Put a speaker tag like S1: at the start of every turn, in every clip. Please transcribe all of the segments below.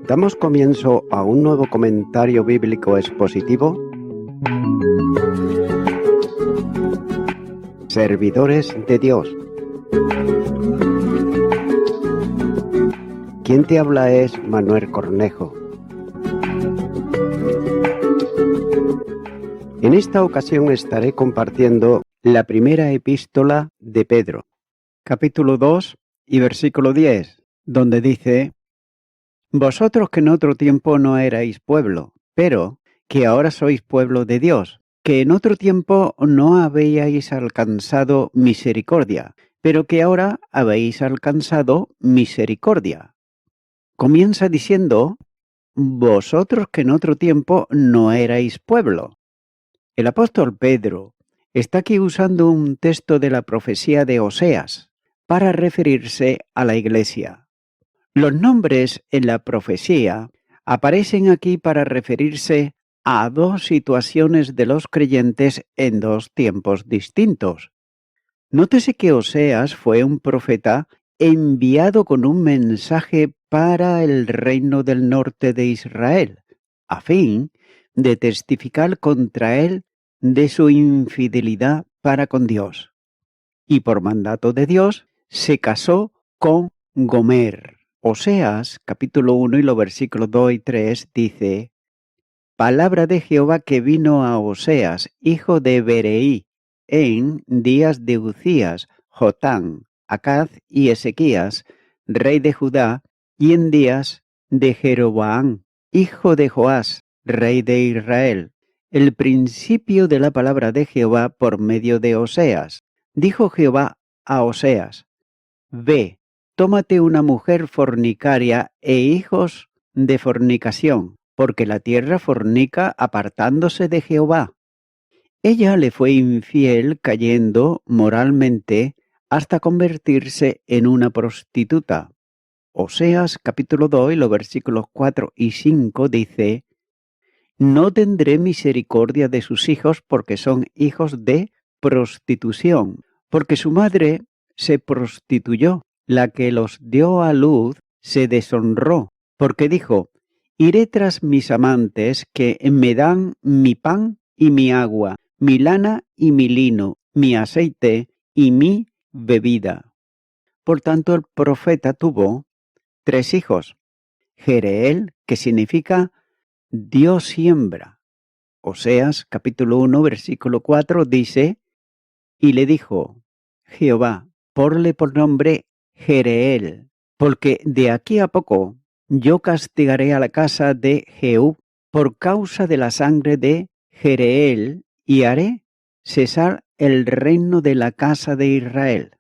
S1: Damos comienzo a un nuevo comentario bíblico expositivo. Servidores de Dios. Quien te habla es Manuel Cornejo. En esta ocasión estaré compartiendo la primera epístola de Pedro, capítulo 2 y versículo 10, donde dice: Vosotros que en otro tiempo no erais pueblo, pero que ahora sois pueblo de Dios, que en otro tiempo no habíais alcanzado misericordia, pero que ahora habéis alcanzado misericordia. Comienza diciendo: vosotros que en otro tiempo no erais pueblo. El apóstol Pedro está aquí usando un texto de la profecía de Oseas para referirse a la iglesia. Los nombres en la profecía aparecen aquí para referirse a dos situaciones de los creyentes en dos tiempos distintos. Nótese que Oseas fue un profeta enviado con un mensaje para el reino del norte de Israel, a fin de testificar contra él de su infidelidad para con Dios. Y por mandato de Dios se casó con Gomer. Oseas, capítulo 1 y los versículos 2 y 3 dice: Palabra de Jehová que vino a Oseas, hijo de Bereí, en días de Uzías, Jotán, Acaz y Ezequías, rey de Judá, y en días de Jeroboam, hijo de Joás, rey de Israel, el principio de la palabra de Jehová por medio de Oseas. Dijo Jehová a Oseas: Ve, tómate una mujer fornicaria e hijos de fornicación, porque la tierra fornica apartándose de Jehová. Ella le fue infiel cayendo moralmente hasta convertirse en una prostituta. Oseas capítulo 2 y los versículos 4 y 5 dice: No tendré misericordia de sus hijos porque son hijos de prostitución, porque su madre se prostituyó, la que los dio a luz se deshonró, porque dijo: Iré tras mis amantes que me dan mi pan y mi agua, mi lana y mi lino, mi aceite y mi bebida. Por tanto, el profeta tuvo 3 hijos. Jereel, que significa Dios siembra. Oseas capítulo 1 versículo 4 dice: Y le dijo Jehová: ponle por nombre Jereel, porque de aquí a poco yo castigaré a la casa de Jehú por causa de la sangre de Jereel, y haré cesar el reino de la casa de Israel,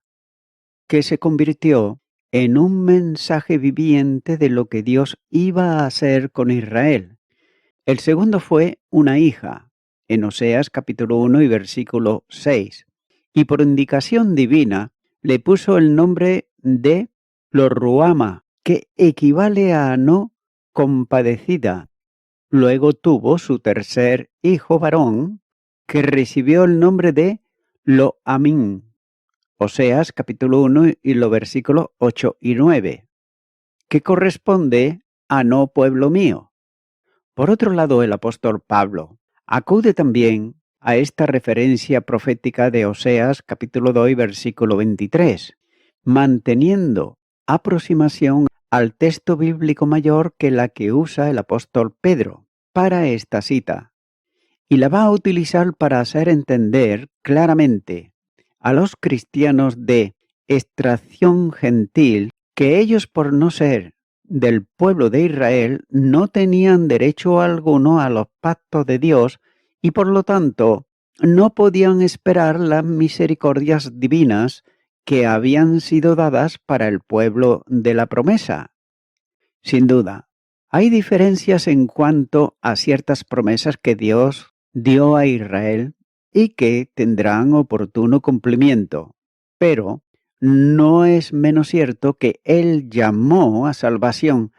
S1: que se convirtió en un mensaje viviente de lo que Dios iba a hacer con Israel. El segundo fue una hija, en Oseas capítulo 1 y versículo 6, y por indicación divina le puso el nombre de Lo-ruhama, que equivale a no compadecida. Luego tuvo su tercer hijo varón, que recibió el nombre de Lo-ammi. Oseas capítulo 1 y los versículos 8 y 9, que corresponde a no pueblo mío. Por otro lado, el apóstol Pablo acude también a esta referencia profética de Oseas capítulo 2 versículo 23, manteniendo aproximación al texto bíblico mayor que la que usa el apóstol Pedro para esta cita, y la va a utilizar para hacer entender claramente a los cristianos de extracción gentil que ellos, por no ser del pueblo de Israel, no tenían derecho alguno a los pactos de Dios y por lo tanto no podían esperar las misericordias divinas que habían sido dadas para el pueblo de la promesa. Sin duda, hay diferencias en cuanto a ciertas promesas que Dios dio a Israel y que tendrán oportuno cumplimiento, pero no es menos cierto que Él llamó a salvación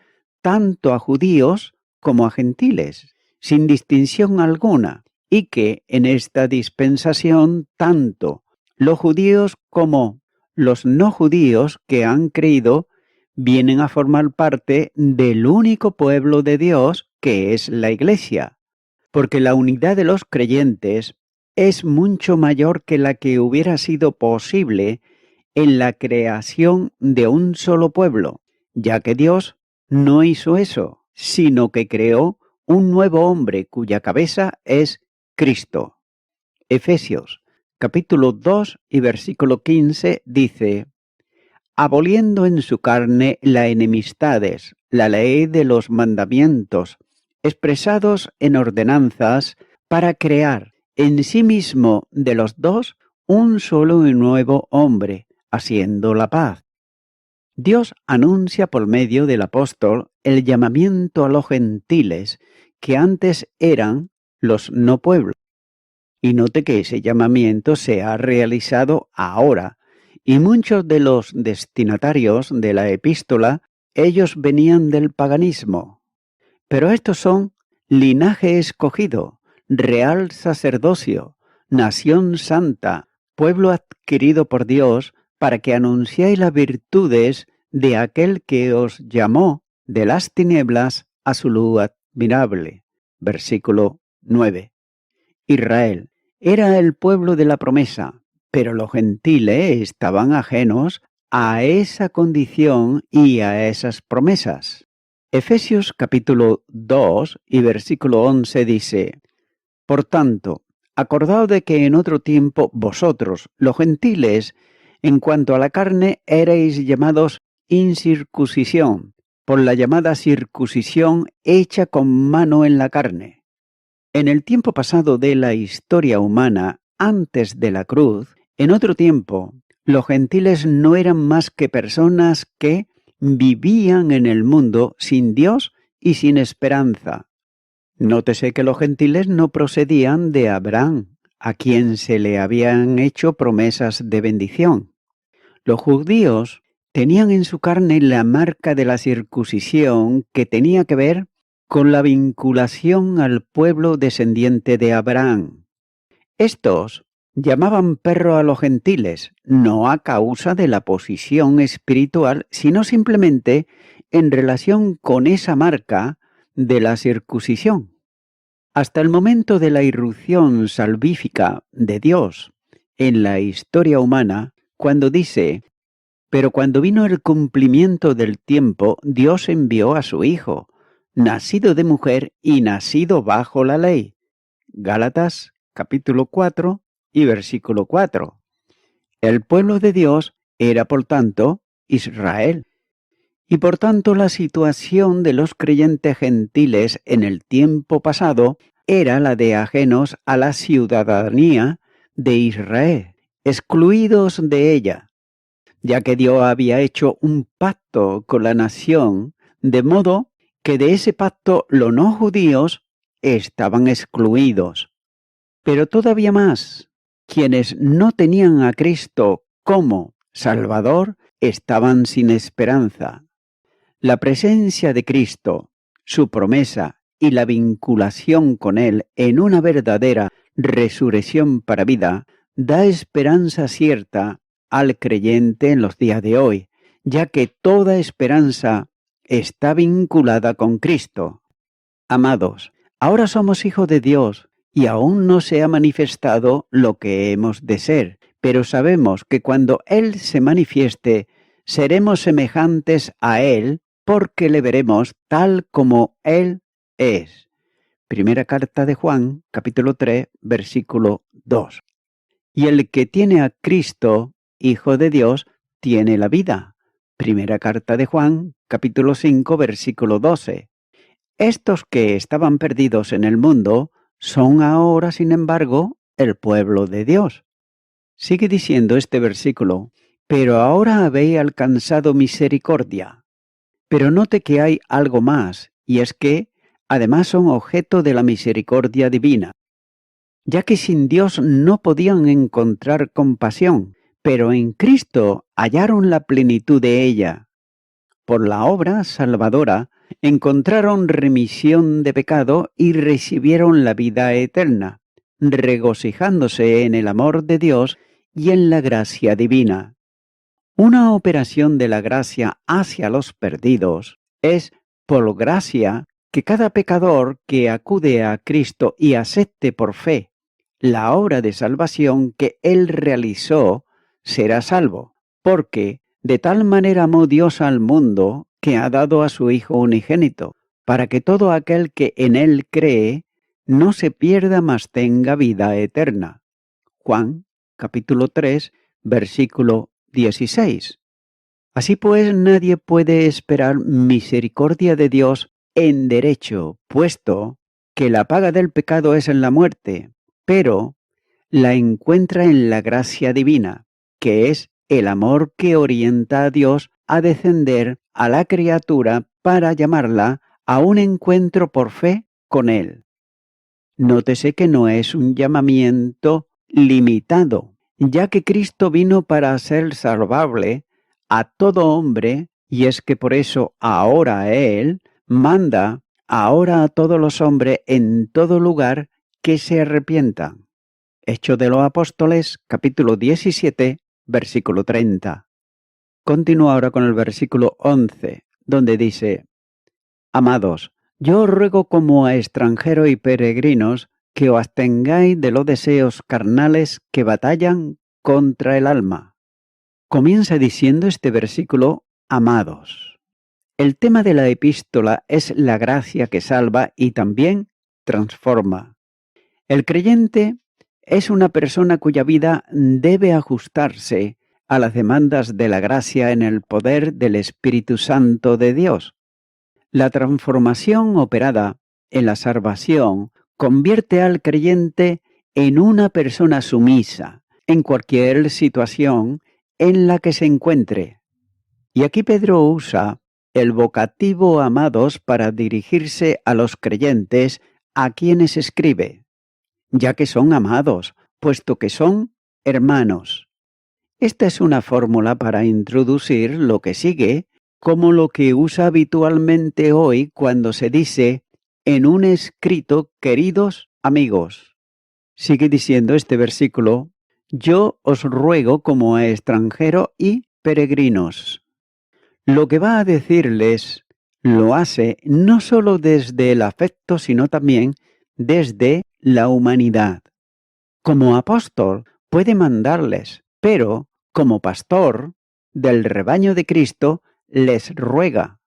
S1: tanto a judíos como a gentiles, sin distinción alguna, y que en esta dispensación tanto los judíos como los no judíos que han creído vienen a formar parte del único pueblo de Dios que es la Iglesia, porque la unidad de los creyentes es mucho mayor que la que hubiera sido posible en la creación de un solo pueblo, ya que Dios no hizo eso, sino que creó un nuevo hombre cuya cabeza es Cristo. Efesios capítulo 2 y versículo 15 dice: aboliendo en su carne las enemistades, la ley de los mandamientos, expresados en ordenanzas, para crear en sí mismo de los dos un solo y nuevo hombre, haciendo la paz. Dios anuncia por medio del apóstol el llamamiento a los gentiles, que antes eran los no pueblos. Y note que ese llamamiento se ha realizado ahora, y muchos de los destinatarios de la epístola, ellos venían del paganismo. Pero estos son linaje escogido, real sacerdocio, nación santa, pueblo adquirido por Dios, para que anunciéis las virtudes de aquel que os llamó de las tinieblas a su luz admirable. Versículo 9. Israel era el pueblo de la promesa, pero los gentiles estaban ajenos a esa condición y a esas promesas. Efesios capítulo 2 y versículo 11 dice: por tanto, acordaos de que en otro tiempo vosotros, los gentiles, en cuanto a la carne, erais llamados incircuncisión, por la llamada circuncisión hecha con mano en la carne. En el tiempo pasado de la historia humana, antes de la cruz, en otro tiempo, los gentiles no eran más que personas que vivían en el mundo sin Dios y sin esperanza. Nótese que los gentiles no procedían de Abraham, a quien se le habían hecho promesas de bendición. Los judíos tenían en su carne la marca de la circuncisión, que tenía que ver con la vinculación al pueblo descendiente de Abraham. Estos llamaban perro a los gentiles, no a causa de la posición espiritual, sino simplemente en relación con esa marca de la circuncisión. Hasta el momento de la irrupción salvífica de Dios en la historia humana, cuando dice: pero cuando vino el cumplimiento del tiempo, Dios envió a su Hijo, nacido de mujer y nacido bajo la ley. Gálatas capítulo 4 y versículo 4. El pueblo de Dios era, por tanto, Israel. Y por tanto la situación de los creyentes gentiles en el tiempo pasado era la de ajenos a la ciudadanía de Israel, excluidos de ella, ya que Dios había hecho un pacto con la nación, de modo que de ese pacto los no judíos estaban excluidos. Pero todavía más, quienes no tenían a Cristo como Salvador estaban sin esperanza. La presencia de Cristo, su promesa y la vinculación con Él en una verdadera resurrección para vida da esperanza cierta al creyente en los días de hoy, ya que toda esperanza está vinculada con Cristo. Amados, ahora somos hijos de Dios y aún no se ha manifestado lo que hemos de ser, pero sabemos que cuando Él se manifieste, seremos semejantes a Él, porque le veremos tal como Él es. Primera carta de Juan, capítulo 3, versículo 2. Y el que tiene a Cristo, Hijo de Dios, tiene la vida. Primera carta de Juan, capítulo 5, versículo 12. Estos que estaban perdidos en el mundo son ahora, sin embargo, el pueblo de Dios. Sigue diciendo este versículo: pero ahora habéis alcanzado misericordia. Pero note que hay algo más, y es que, además, son objeto de la misericordia divina, ya que sin Dios no podían encontrar compasión, pero en Cristo hallaron la plenitud de ella. Por la obra salvadora, encontraron remisión de pecado y recibieron la vida eterna, regocijándose en el amor de Dios y en la gracia divina. Una operación de la gracia hacia los perdidos es, por gracia, que cada pecador que acude a Cristo y acepte por fe la obra de salvación que Él realizó, será salvo, porque de tal manera amó Dios al mundo que ha dado a su Hijo unigénito, para que todo aquel que en Él cree no se pierda, mas tenga vida eterna. Juan, capítulo 3, versículo 16. Así pues, nadie puede esperar misericordia de Dios en derecho, puesto que la paga del pecado es en la muerte, pero la encuentra en la gracia divina, que es el amor que orienta a Dios a descender a la criatura para llamarla a un encuentro por fe con Él. Nótese que no es un llamamiento limitado, ya que Cristo vino para ser salvable a todo hombre, y es que por eso ahora Él manda ahora a todos los hombres en todo lugar que se arrepientan. Hechos de los Apóstoles, capítulo 17, versículo 30. Continúa ahora con el versículo 11, donde dice: Amados, yo os ruego como a extranjeros y peregrinos que os abstengáis de los deseos carnales que batallan contra el alma. Comienza diciendo este versículo, amados. El tema de la epístola es la gracia que salva y también transforma. El creyente es una persona cuya vida debe ajustarse a las demandas de la gracia en el poder del Espíritu Santo de Dios. La transformación operada en la salvación convierte al creyente en una persona sumisa en cualquier situación en la que se encuentre. Y aquí Pedro usa el vocativo amados para dirigirse a los creyentes a quienes escribe, ya que son amados, puesto que son hermanos. Esta es una fórmula para introducir lo que sigue, como lo que usa habitualmente hoy cuando se dice en un escrito, queridos amigos. Sigue diciendo este versículo, yo os ruego como a extranjeros y peregrinos. Lo que va a decirles lo hace no solo desde el afecto, sino también desde la humanidad. Como apóstol puede mandarles, pero como pastor del rebaño de Cristo les ruega.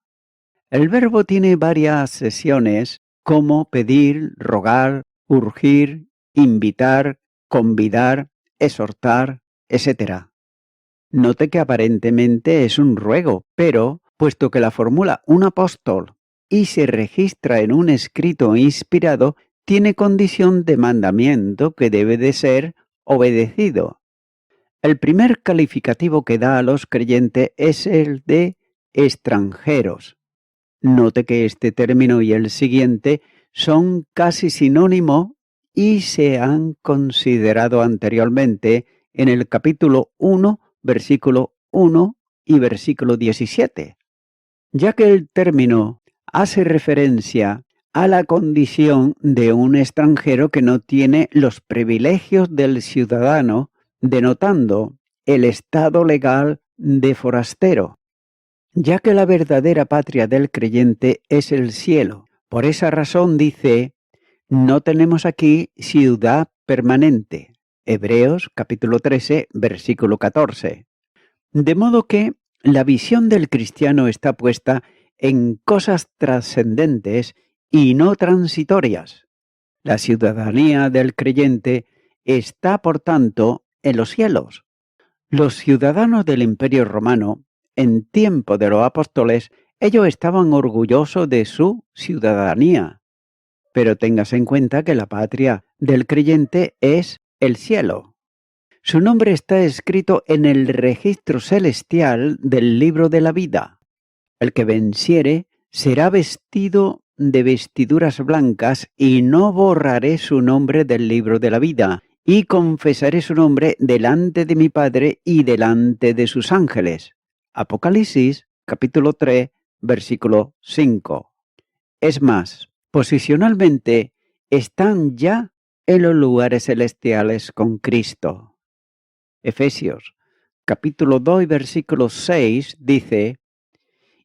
S1: El verbo tiene varias sesiones como pedir, rogar, urgir, invitar, convidar, exhortar, etc. Note que aparentemente es un ruego, pero, puesto que la formula un apóstol y se registra en un escrito inspirado, tiene condición de mandamiento que debe de ser obedecido. El primer calificativo que da a los creyentes es el de extranjeros. Note que este término y el siguiente son casi sinónimo y se han considerado anteriormente en el capítulo 1, versículo 1 y versículo 17. Ya que el término hace referencia a la condición de un extranjero que no tiene los privilegios del ciudadano, denotando el estado legal de forastero, ya que la verdadera patria del creyente es el cielo. Por esa razón dice, no tenemos aquí ciudad permanente. Hebreos capítulo 13, versículo 14. De modo que la visión del cristiano está puesta en cosas trascendentes y no transitorias. La ciudadanía del creyente está, por tanto, en los cielos. Los ciudadanos del Imperio Romano, en tiempo de los apóstoles, ellos estaban orgullosos de su ciudadanía. Pero téngase en cuenta que la patria del creyente es el cielo. Su nombre está escrito en el registro celestial del libro de la vida. El que venciere será vestido de vestiduras blancas y no borraré su nombre del libro de la vida, y confesaré su nombre delante de mi Padre y delante de sus ángeles. Apocalipsis, capítulo 3, versículo 5. Es más, posicionalmente están ya en los lugares celestiales con Cristo. Efesios, capítulo 2 y versículo 6 dice: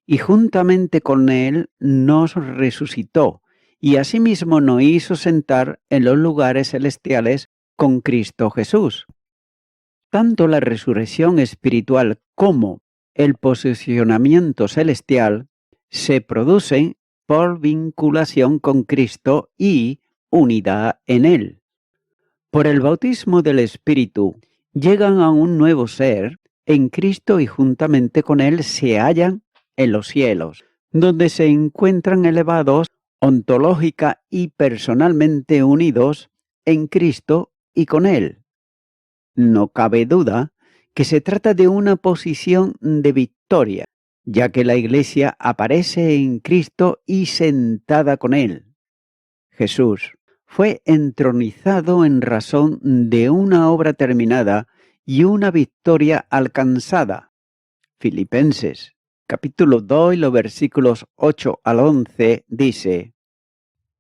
S1: y juntamente con él nos resucitó, y asimismo nos hizo sentar en los lugares celestiales con Cristo Jesús. Tanto la resurrección espiritual como el posicionamiento celestial se producen por vinculación con Cristo y unidad en Él. Por el bautismo del Espíritu llegan a un nuevo ser en Cristo y juntamente con Él se hallan en los cielos, donde se encuentran elevados ontológica y personalmente unidos en Cristo y con Él. No cabe duda que se trata de una posición de victoria, ya que la Iglesia aparece en Cristo y sentada con Él. Jesús fue entronizado en razón de una obra terminada y una victoria alcanzada. Filipenses, capítulo 2 y los versículos 8 al 11 dice: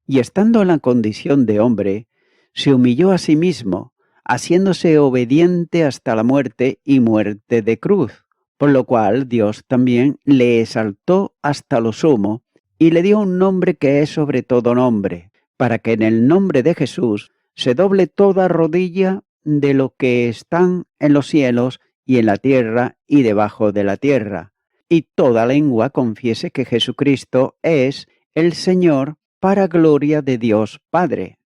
S1: y estando en la condición de hombre, se humilló a sí mismo, haciéndose obediente hasta la muerte y muerte de cruz, por lo cual Dios también le exaltó hasta lo sumo y le dio un nombre que es sobre todo nombre, para que en el nombre de Jesús se doble toda rodilla de lo que están en los cielos y en la tierra y debajo de la tierra, y toda lengua confiese que Jesucristo es el Señor, para gloria de Dios Padre.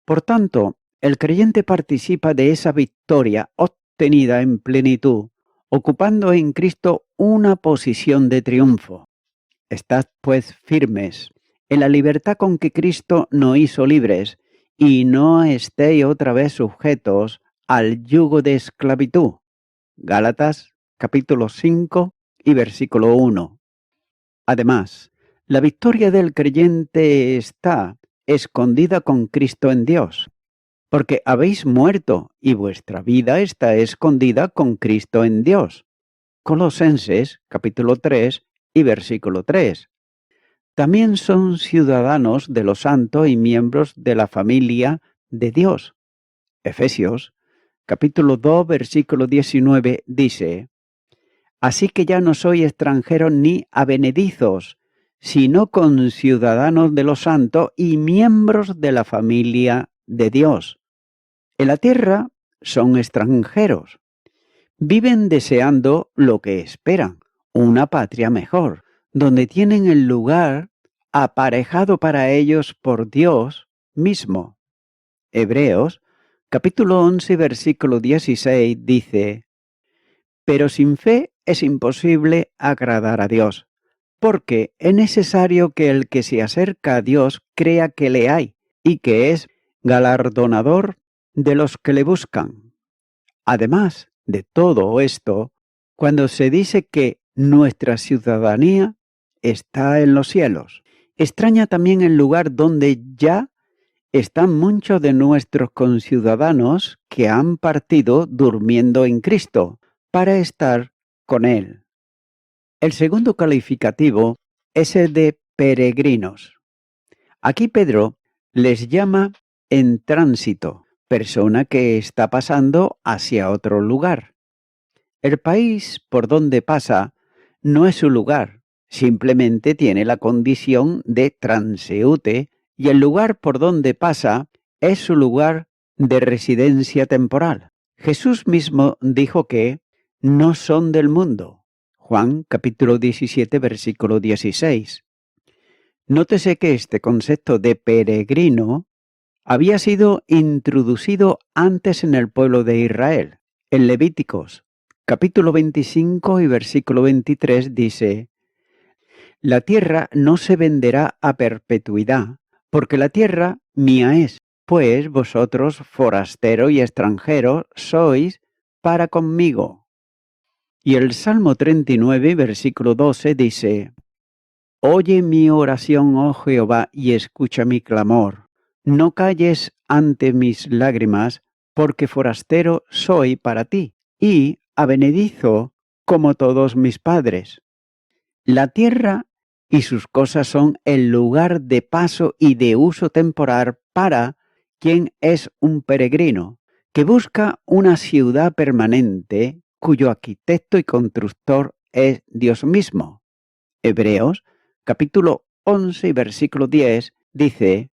S1: Por tanto, el creyente participa de esa victoria obtenida en plenitud, ocupando en Cristo una posición de triunfo. Estad pues firmes en la libertad con que Cristo nos hizo libres, y no estéis otra vez sujetos al yugo de esclavitud. Gálatas capítulo 5 y versículo 1. Además, la victoria del creyente está escondida con Cristo en Dios, porque habéis muerto y vuestra vida está escondida con Cristo en Dios. Colosenses capítulo 3 y versículo 3. También son ciudadanos de los santos y miembros de la familia de Dios. Efesios capítulo 2 versículo 19 dice: así que ya no sois extranjeros ni advenedizos, sino conciudadanos de los santos y miembros de la familia de Dios. En la tierra son extranjeros. Viven deseando lo que esperan, una patria mejor, donde tienen el lugar aparejado para ellos por Dios mismo. Hebreos, capítulo 11, versículo 16 dice: pero sin fe es imposible agradar a Dios, porque es necesario que el que se acerca a Dios crea que le hay y que es galardonador de los que le buscan. Además de todo esto, cuando se dice que nuestra ciudadanía está en los cielos, extraña también el lugar donde ya están muchos de nuestros conciudadanos que han partido durmiendo en Cristo para estar con Él. El segundo calificativo es el de peregrinos. Aquí Pedro les llama en tránsito, persona que está pasando hacia otro lugar. El país por donde pasa no es su lugar, simplemente tiene la condición de transeúnte y el lugar por donde pasa es su lugar de residencia temporal. Jesús mismo dijo que no son del mundo. Juan capítulo 17 versículo 16. Nótese que este concepto de peregrino había sido introducido antes en el pueblo de Israel. En Levíticos capítulo 25 y versículo 23 dice: la tierra no se venderá a perpetuidad, porque la tierra mía es, pues vosotros forastero y extranjero sois para conmigo. Y el Salmo 39, versículo 12 dice: oye mi oración, oh Jehová, y escucha mi clamor. No calles ante mis lágrimas, porque forastero soy para ti, y advenedizo como todos mis padres. La tierra y sus cosas son el lugar de paso y de uso temporal para quien es un peregrino, que busca una ciudad permanente cuyo arquitecto y constructor es Dios mismo. Hebreos, capítulo 11 y versículo 10, dice: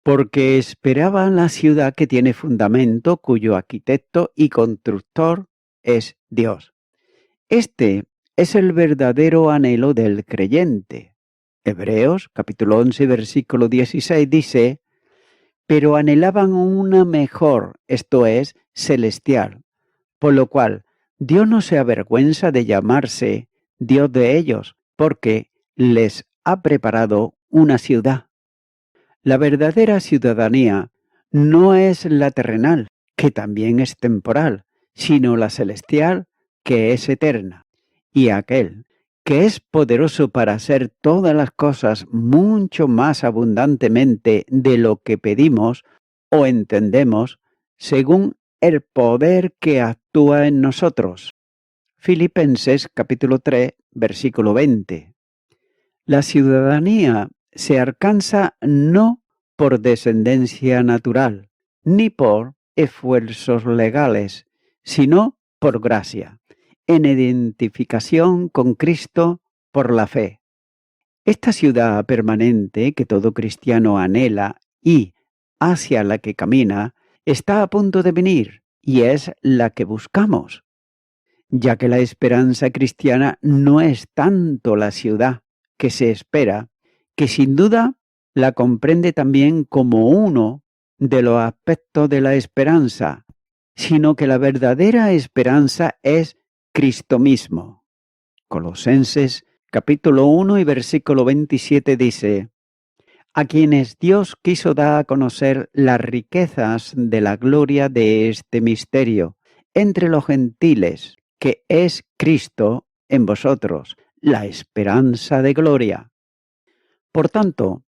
S1: porque esperaba la ciudad que tiene fundamento, cuyo arquitecto y constructor es Dios. Este es el verdadero anhelo del creyente. Hebreos, capítulo 11, versículo 16 dice: pero anhelaban una mejor, esto es, celestial, por lo cual Dios no se avergüenza de llamarse Dios de ellos, porque les ha preparado una ciudad. La verdadera ciudadanía no es la terrenal, que también es temporal, sino la celestial, que es eterna. Y aquel que es poderoso para hacer todas las cosas mucho más abundantemente de lo que pedimos o entendemos, según el poder que actúa en nosotros. Filipenses capítulo 3, versículo 20. La ciudadanía se alcanza no por descendencia natural, ni por esfuerzos legales, sino por gracia, en identificación con Cristo por la fe. Esta ciudad permanente que todo cristiano anhela y hacia la que camina, está a punto de venir y es la que buscamos, ya que la esperanza cristiana no es tanto la ciudad que se espera, que sin duda la comprende también como uno de los aspectos de la esperanza, sino que la verdadera esperanza es Cristo mismo. Colosenses capítulo 1 y versículo 27 dice: a quienes Dios quiso dar a conocer las riquezas de la gloria de este misterio entre los gentiles, que es Cristo en vosotros, la esperanza de gloria. Por tanto,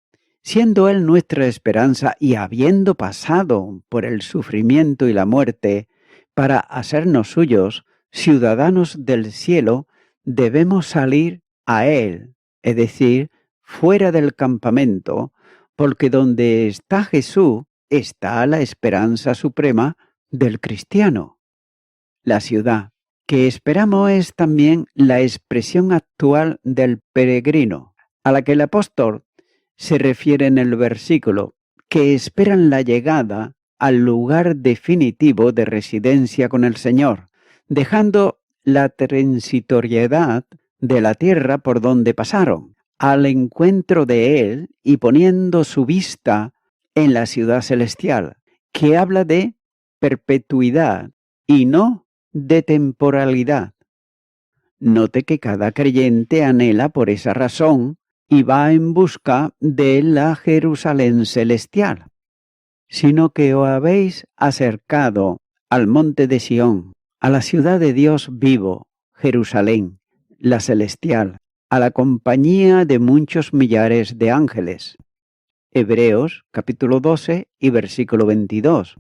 S1: siendo Él nuestra esperanza y habiendo pasado por el sufrimiento y la muerte, para hacernos suyos, ciudadanos del cielo, debemos salir a Él, es decir, fuera del campamento, porque donde está Jesús está la esperanza suprema del cristiano. La ciudad que esperamos es también la expresión actual del peregrino, a la que el apóstol se refiere en el versículo, que esperan la llegada al lugar definitivo de residencia con el Señor, dejando la transitoriedad de la tierra por donde pasaron, al encuentro de Él y poniendo su vista en la ciudad celestial, que habla de perpetuidad y no de temporalidad. Note que cada creyente anhela por esa razón y va en busca de la Jerusalén celestial, sino que os habéis acercado al monte de Sión, a la ciudad de Dios vivo, Jerusalén, la celestial, a la compañía de muchos millares de ángeles. Hebreos capítulo 12 y versículo 22.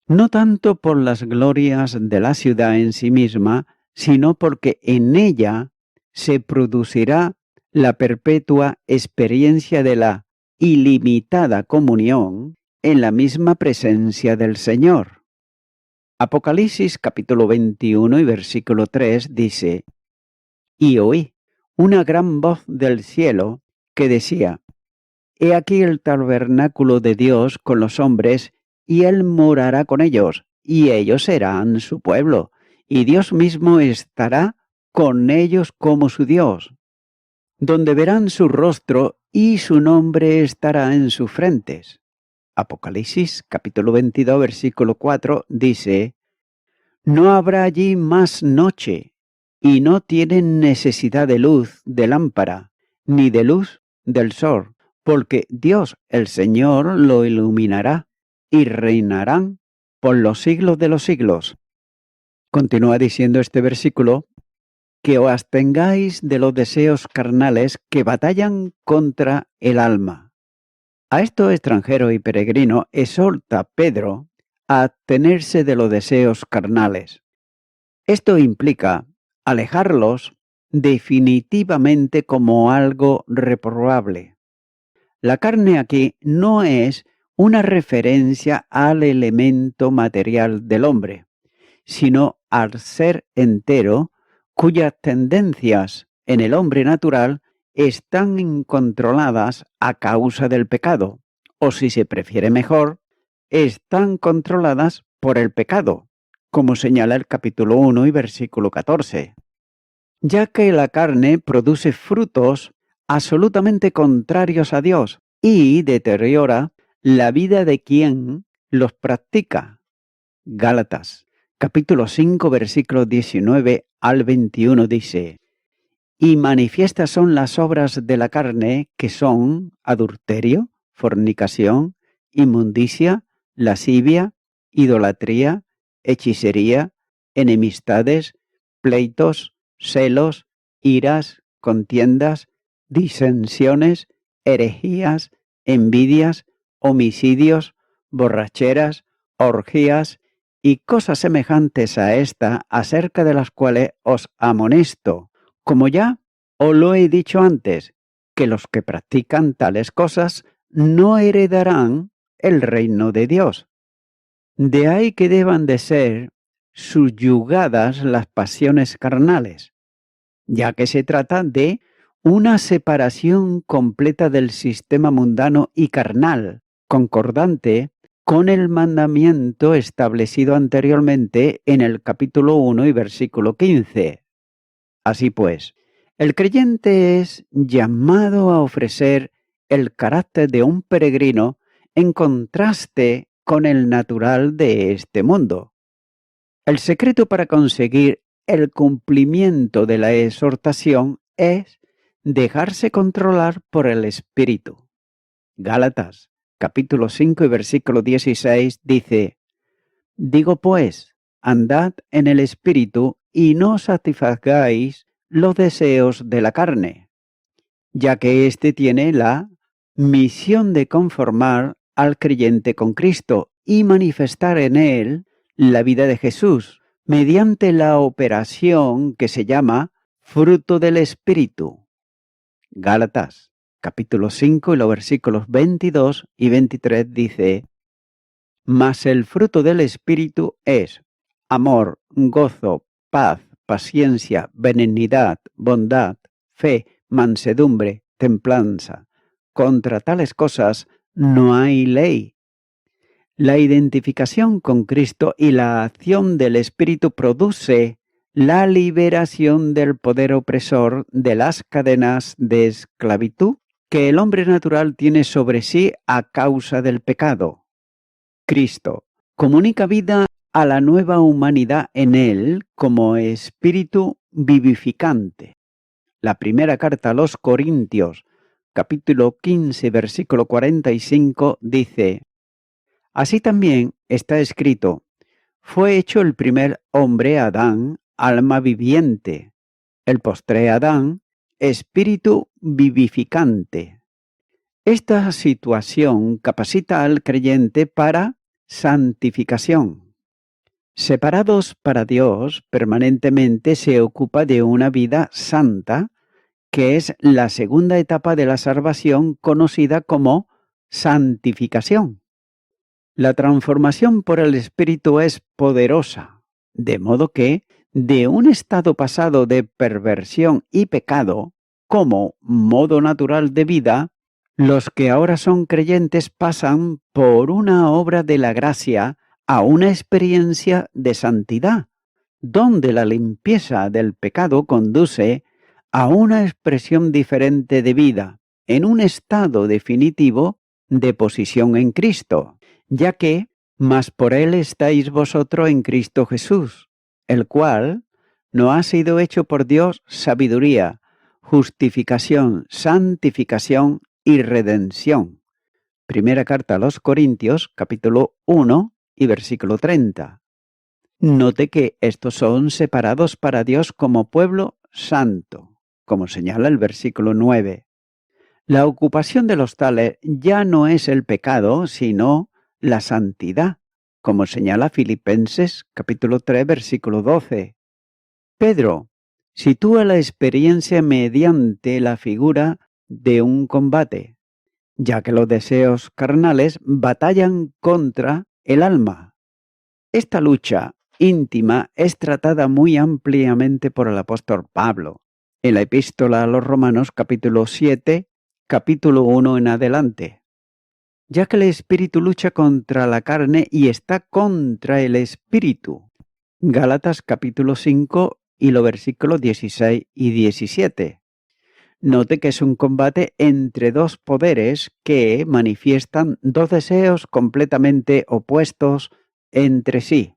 S1: No tanto por las glorias de la ciudad en sí misma, sino porque en ella se producirá la perpetua experiencia de la ilimitada comunión en la misma presencia del Señor. Apocalipsis capítulo 21 y versículo 3 dice: y oí una gran voz del cielo que decía: he aquí el tabernáculo de Dios con los hombres, y Él morará con ellos, y ellos serán su pueblo, y Dios mismo estará con ellos como su Dios, donde verán su rostro y su nombre estará en sus frentes. Apocalipsis capítulo 22 versículo 4 dice: no habrá allí más noche, y no tienen necesidad de luz de lámpara, ni de luz del sol, porque Dios el Señor lo iluminará, y reinarán por los siglos de los siglos. Continúa diciendo este versículo: que os abstengáis de los deseos carnales que batallan contra el alma. A estos extranjeros y peregrinos exhorta Pedro a abstenerse de los deseos carnales. Esto implica alejarlos definitivamente como algo reprobable. La carne aquí no es una referencia al elemento material del hombre, sino al ser entero, cuyas tendencias en el hombre natural están incontroladas a causa del pecado, o si se prefiere mejor, están controladas por el pecado, como señala el capítulo 1 y versículo 14, ya que la carne produce frutos absolutamente contrarios a Dios y deteriora la vida de quien los practica. Gálatas, capítulo 5, versículo 19 al 21 dice: y manifiestas son las obras de la carne, que son adulterio, fornicación, inmundicia, lascivia, idolatría, hechicería, enemistades, pleitos, celos, iras, contiendas, disensiones, herejías, envidias, homicidios, borracheras, orgías y cosas semejantes a esta, acerca de las cuales os amonesto, como ya os lo he dicho antes, que los que practican tales cosas no heredarán el reino de Dios. De ahí que deban de ser subyugadas las pasiones carnales, ya que se trata de una separación completa del sistema mundano y carnal, concordante con el mandamiento establecido anteriormente en el capítulo 1 y versículo 15. Así pues, el creyente es llamado a ofrecer el carácter de un peregrino en contraste con el natural de este mundo. El secreto para conseguir el cumplimiento de la exhortación es dejarse controlar por el Espíritu. Gálatas, capítulo 5 y versículo 16 dice: digo pues, andad en el Espíritu y no satisfagáis los deseos de la carne, ya que éste tiene la misión de conformar al creyente con Cristo y manifestar en él la vida de Jesús, mediante la operación que se llama fruto del Espíritu. Gálatas, capítulo 5 y los versículos 22 y 23 dice: mas el fruto del Espíritu es amor, gozo, paz, paciencia, benignidad, bondad, fe, mansedumbre, templanza. Contra tales cosas no hay ley. La identificación con Cristo y la acción del Espíritu produce la liberación del poder opresor de las cadenas de esclavitud que el hombre natural tiene sobre sí a causa del pecado. Cristo comunica vida a la nueva humanidad en él como espíritu vivificante. La primera carta a los Corintios, capítulo 15, versículo 45, dice: así también está escrito: fue hecho el primer hombre Adán, alma viviente; el postre Adán, espíritu vivificante. Esta situación capacita al creyente para santificación. Separados para Dios, permanentemente se ocupa de una vida santa, que es la segunda etapa de la salvación, conocida como santificación. La transformación por el Espíritu es poderosa, de modo que de un estado pasado de perversión y pecado, como modo natural de vida, los que ahora son creyentes pasan por una obra de la gracia a una experiencia de santidad, donde la limpieza del pecado conduce a una expresión diferente de vida, en un estado definitivo de posición en Cristo, ya que mas por él estáis vosotros en Cristo Jesús, el cual no ha sido hecho por Dios sabiduría, justificación, santificación y redención. Primera carta a los Corintios, capítulo 1 y versículo 30. Note que estos son separados para Dios como pueblo santo, como señala el versículo 9. La ocupación de los tales ya no es el pecado, sino la santidad, como señala Filipenses, capítulo 3, versículo 12. Pedro sitúa la experiencia mediante la figura de un combate, ya que los deseos carnales batallan contra el alma. Esta lucha íntima es tratada muy ampliamente por el apóstol Pablo en la epístola a los Romanos capítulo 7, capítulo 1 en adelante. Ya que el espíritu lucha contra la carne y está contra el espíritu. Gálatas capítulo 5 y los versículos 16 y 17. Note que es un combate entre dos poderes que manifiestan dos deseos completamente opuestos entre sí.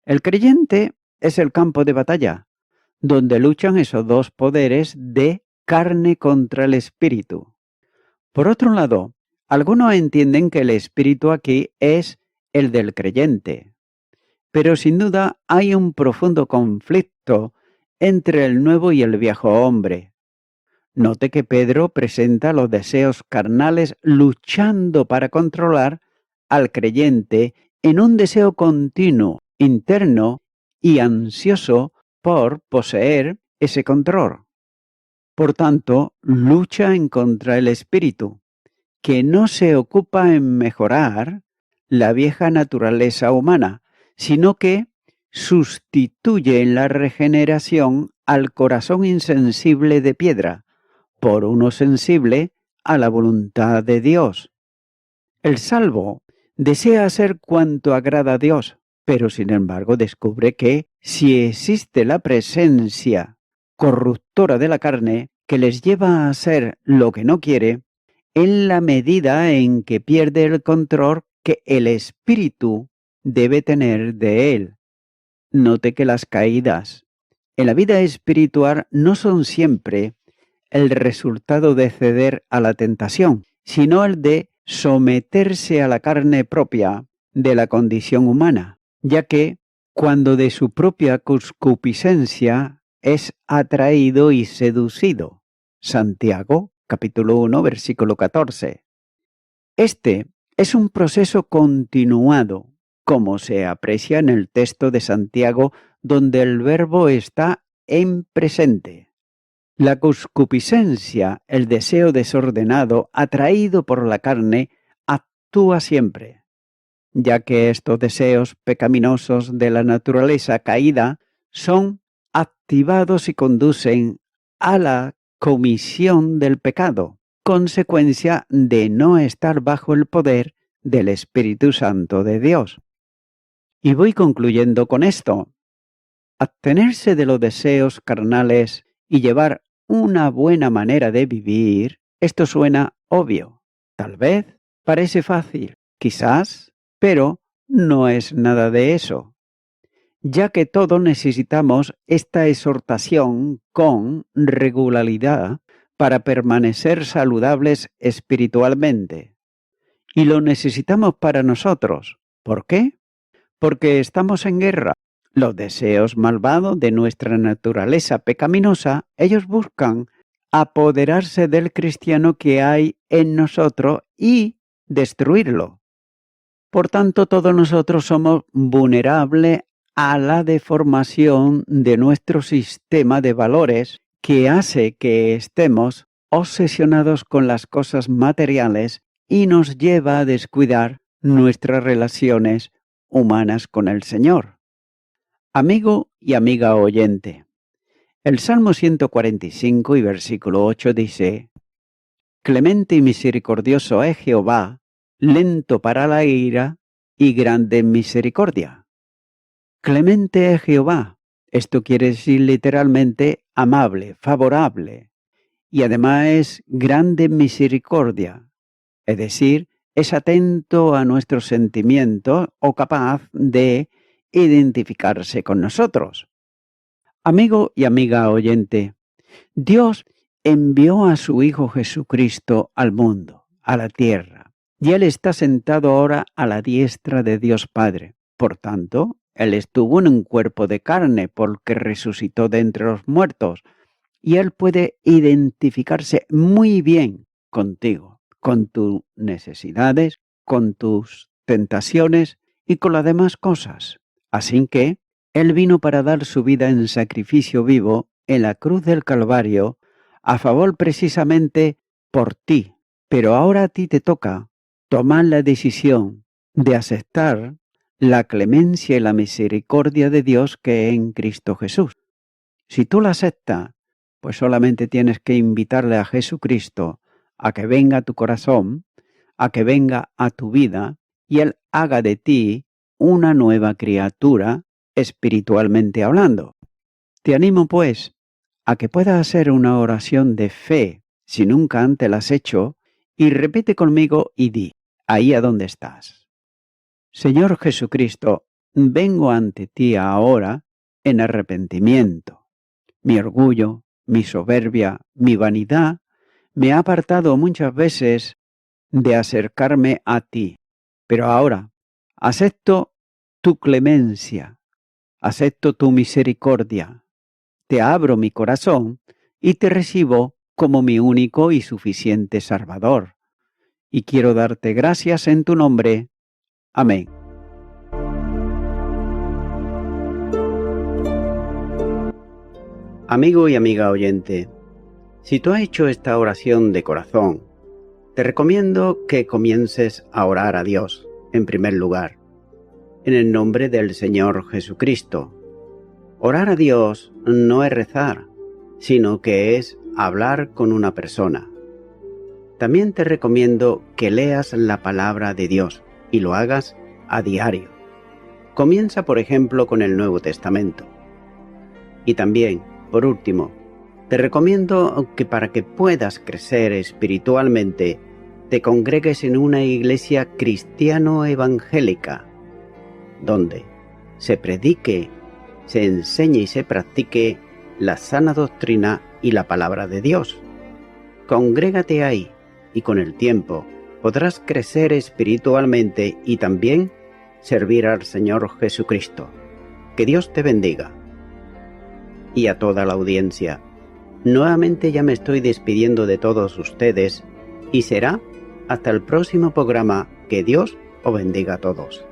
S1: El creyente es el campo de batalla, donde luchan esos dos poderes de carne contra el espíritu. Por otro lado, algunos entienden que el espíritu aquí es el del creyente, pero sin duda hay un profundo conflicto entre el nuevo y el viejo hombre. Note que Pedro presenta los deseos carnales luchando para controlar al creyente en un deseo continuo, interno y ansioso por poseer ese control. Por tanto, lucha en contra del espíritu, que no se ocupa en mejorar la vieja naturaleza humana, sino que sustituye en la regeneración al corazón insensible de piedra por uno sensible a la voluntad de Dios. El salvo desea hacer cuanto agrada a Dios, pero sin embargo descubre que si existe la presencia corruptora de la carne que les lleva a hacer lo que no quiere, en la medida en que pierde el control que el espíritu debe tener de él. Note que las caídas en la vida espiritual no son siempre el resultado de ceder a la tentación, sino el de someterse a la carne propia de la condición humana, ya que cuando de su propia concupiscencia es atraído y seducido. Santiago, capítulo 1, versículo 14. Este es un proceso continuado, como se aprecia en el texto de Santiago, donde el verbo está en presente. La concupiscencia, el deseo desordenado, atraído por la carne, actúa siempre, ya que estos deseos pecaminosos de la naturaleza caída son activados y conducen a la comisión del pecado, consecuencia de no estar bajo el poder del Espíritu Santo de Dios. Y voy concluyendo con esto. Abstenerse de los deseos carnales y llevar una buena manera de vivir, esto suena obvio. Tal vez parece fácil, quizás, pero no es nada de eso. Ya que todos necesitamos esta exhortación con regularidad para permanecer saludables espiritualmente. Y lo necesitamos para nosotros. ¿Por qué? Porque estamos en guerra. Los deseos malvados de nuestra naturaleza pecaminosa, ellos buscan apoderarse del cristiano que hay en nosotros y destruirlo. Por tanto, todos nosotros somos vulnerables a la deformación de nuestro sistema de valores que hace que estemos obsesionados con las cosas materiales y nos lleva a descuidar nuestras relaciones humanas con el Señor. Amigo y amiga oyente, el Salmo 145 y versículo 8 dice: Clemente y misericordioso es Jehová, lento para la ira y grande en misericordia. Clemente es Jehová. Esto quiere decir literalmente amable, favorable, y además es grande en misericordia, es decir, es atento a nuestros sentimientos o capaz de identificarse con nosotros. Amigo y amiga oyente, Dios envió a su Hijo Jesucristo al mundo, a la tierra, y Él está sentado ahora a la diestra de Dios Padre. Por tanto, Él estuvo en un cuerpo de carne porque resucitó de entre los muertos, y Él puede identificarse muy bien contigo, con tus necesidades, con tus tentaciones y con las demás cosas. Así que Él vino para dar su vida en sacrificio vivo en la cruz del Calvario a favor precisamente por ti. Pero ahora a ti te toca tomar la decisión de aceptar la clemencia y la misericordia de Dios que es en Cristo Jesús. Si tú la aceptas, pues solamente tienes que invitarle a Jesucristo a que venga a tu corazón, a que venga a tu vida, y Él haga de ti una nueva criatura espiritualmente hablando. Te animo, pues, a que puedas hacer una oración de fe si nunca antes la has hecho, y repite conmigo y di, ahí a donde estás. Señor Jesucristo, vengo ante ti ahora en arrepentimiento. Mi orgullo, mi soberbia, mi vanidad me ha apartado muchas veces de acercarme a ti. Pero ahora acepto tu clemencia, acepto tu misericordia. Te abro mi corazón y te recibo como mi único y suficiente Salvador. Y quiero darte gracias en tu nombre. Amén. Amigo y amiga oyente, si tú has hecho esta oración de corazón, te recomiendo que comiences a orar a Dios, en primer lugar, en el nombre del Señor Jesucristo. Orar a Dios no es rezar, sino que es hablar con una persona. También te recomiendo que leas la palabra de Dios y lo hagas a diario. Comienza, por ejemplo, con el Nuevo Testamento. Y también, por último, te recomiendo que para que puedas crecer espiritualmente, te congregues en una iglesia cristiano-evangélica, donde se predique, se enseñe y se practique la sana doctrina y la palabra de Dios. Congrégate ahí y con el tiempo podrás crecer espiritualmente y también servir al Señor Jesucristo. Que Dios te bendiga. Y a toda la audiencia, nuevamente ya me estoy despidiendo de todos ustedes y será hasta el próximo programa. Que Dios os bendiga a todos.